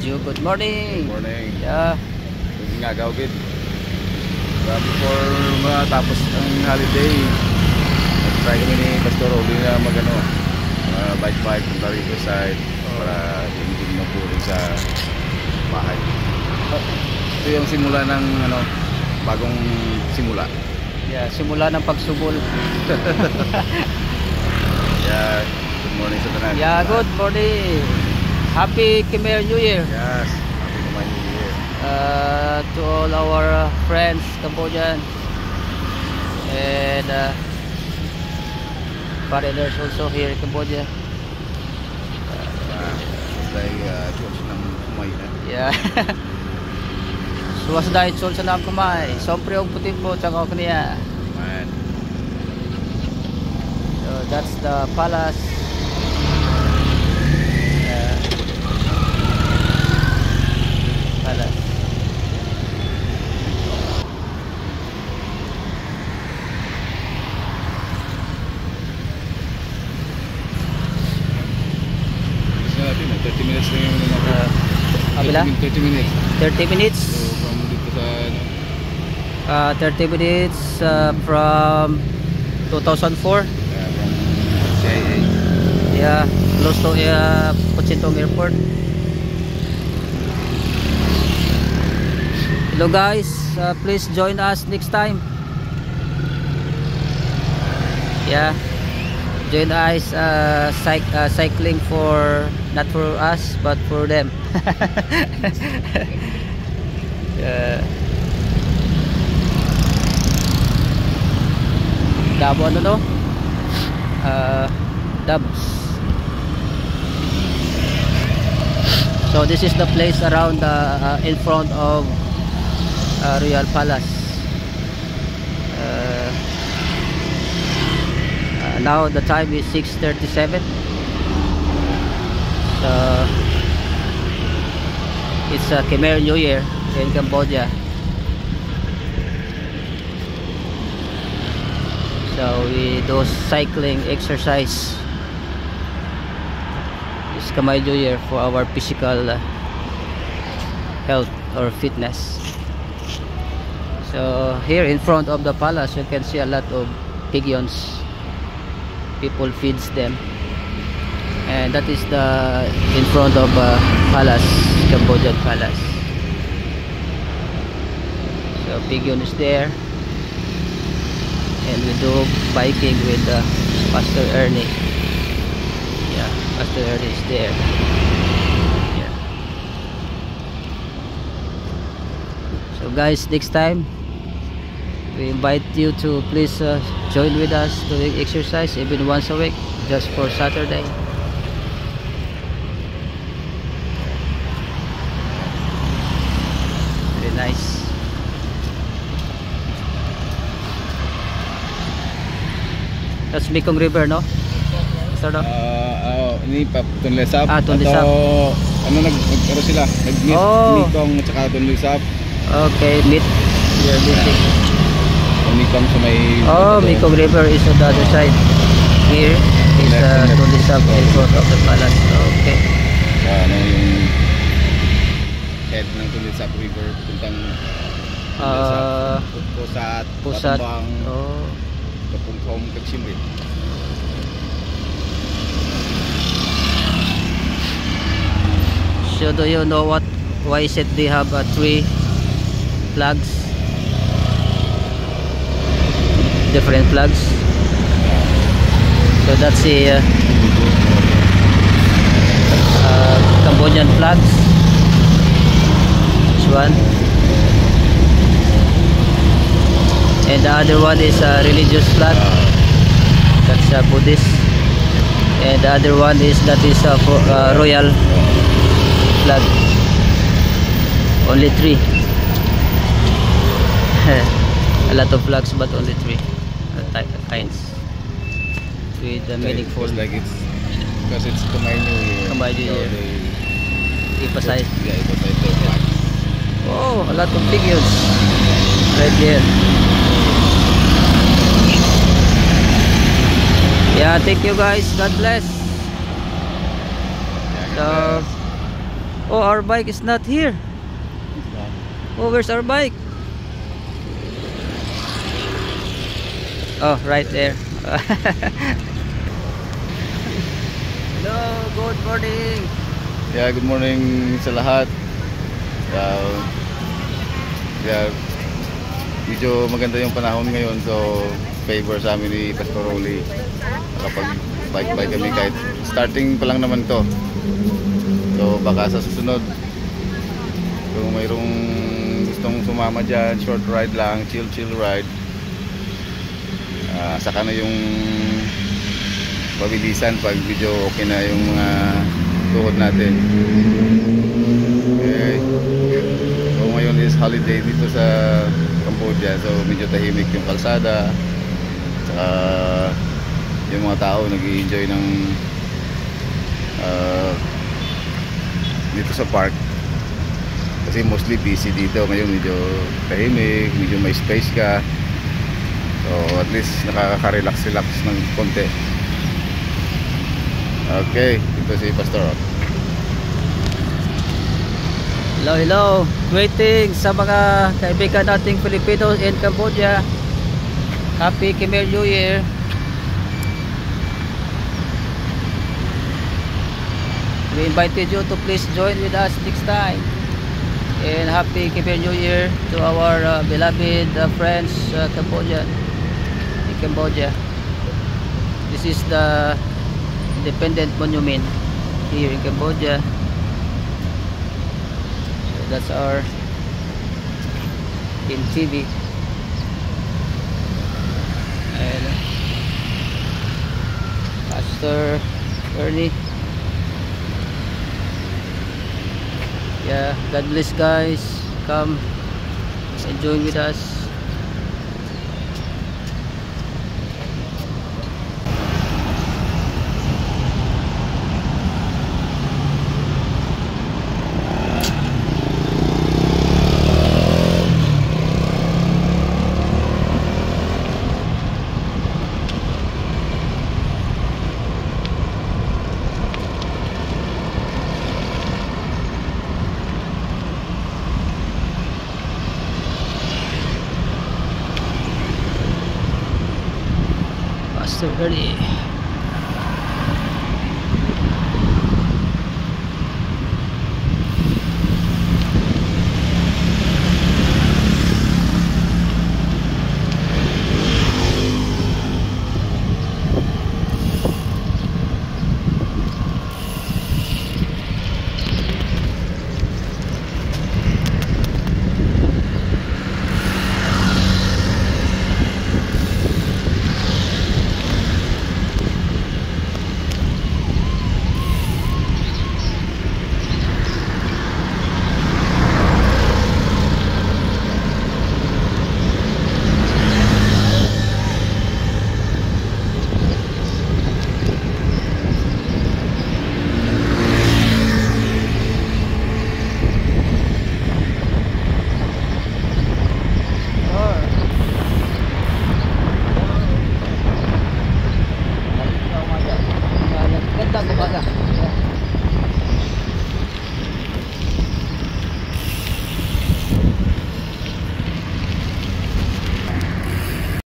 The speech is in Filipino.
Joe, good morning. Good morning. Yeah. Nga gawin. Before matapos ang holiday, nag-try kami ni Pastor Oli na bike punta rito side para hindi mapurin sa bahay. Ito yung simula ng bagong simula. Yeah, simula ng pagsubol. Yeah, good morning sa tanan. Yeah, good morning. Happy Khmer New Year. Yes, happy Khmer New Year. To all our friends, Cambodian and foreigners also here in Cambodia. Like church ng Khmer na. Yeah. Suwas dahil church ng Khmer. Sompre og puti po tsaka ako niya. Man. So that's the palace. Palace. Isa natin 30 minutes lang yung Abila? 30 minutes. 30 minutes. So from dito sa 30 minutes from 2004. from CIA. Yeah, close to Pochintong Airport. Hello guys, please join us next time. Yeah, join us cycling for not for us but for them. Dabo ano to? Dubs. So this is the place around in front of Royal Palace. Now the time is 6:37. So it's a Khmer New Year in Cambodia. So we do cycling exercise. It's Khmer New Year for our physical health or fitness. So here in front of the palace you can see a lot of pigeons. People feeds them, and that is the in front of palace, Cambodian palace. So pigeon is there, and we do biking with Pastor Ernie. Yeah, Pastor Ernie is there. Yeah. So guys, next time we invite you to please join with us doing exercise even once a week, just for Saturday. Very nice. That's Mekong River, no? Sort of. Ini Tunlisap. Tunlisap. Nagkaroon sila. Nag-meet Mekong at saka Tunlisap. Okay, meet. You're meeting. Mekong sa may Mekong River is on the other side. Here is Tunlisap in front of the palace. Okay. Yung head ng Tunlisap River puntang Pusat, Batambang, Kapungkom, Kagsimrit. So do you know why is it they have 3 flags? Different flags. So that's the Cambodian flags. This one, and the other one is a religious flag. That's a Buddhist, and the other one is royal flag. Only 3. A lot of flags, but only 3 kinds with the meaningful. Like because it's Khmer New Year. Khmer New Year. Emphasize. Yeah, emphasize the flags. Oh, a lot of pigeons right there. Yeah, thank you guys. God bless. So Oh, our bike is not here. Oh, where's our bike? Oh, right there. Hello, good morning. Yeah, good morning sa lahat. Yeah, medyo maganda yung panahon ngayon, so favor sa amin ni Pastor Rolly. Kapag bike-bike kami kahit starting pa lang naman to. So baka sa susunod kung mayroong gustong sumama dyan, short ride lang, chill ride, saka na yung pabilisan pag medyo okay na yung mga tuhod natin. Okay. So ngayon is holiday dito sa Cambodia, so medyo tahimik yung kalsada, saka yung mga tao nag-i-enjoy ng dito sa park kasi mostly busy dito. Ngayon medyo tahimik, medyo may space ka, so at least nakaka-relax ng konti. Okay, ito si Pastor. Hello, hello. Greeting sa mga kaibigan nating Pilipino in Cambodia. Happy Khmer New Year. We invited you to please join with us next time. And happy Khmer New Year to our beloved friends Cambodian in Cambodia. This is the Independent Monument here in Cambodia. So that's our in TV. And Pastor Ernie. Yeah, God bless guys. Come enjoy with us. Pastor Ernie.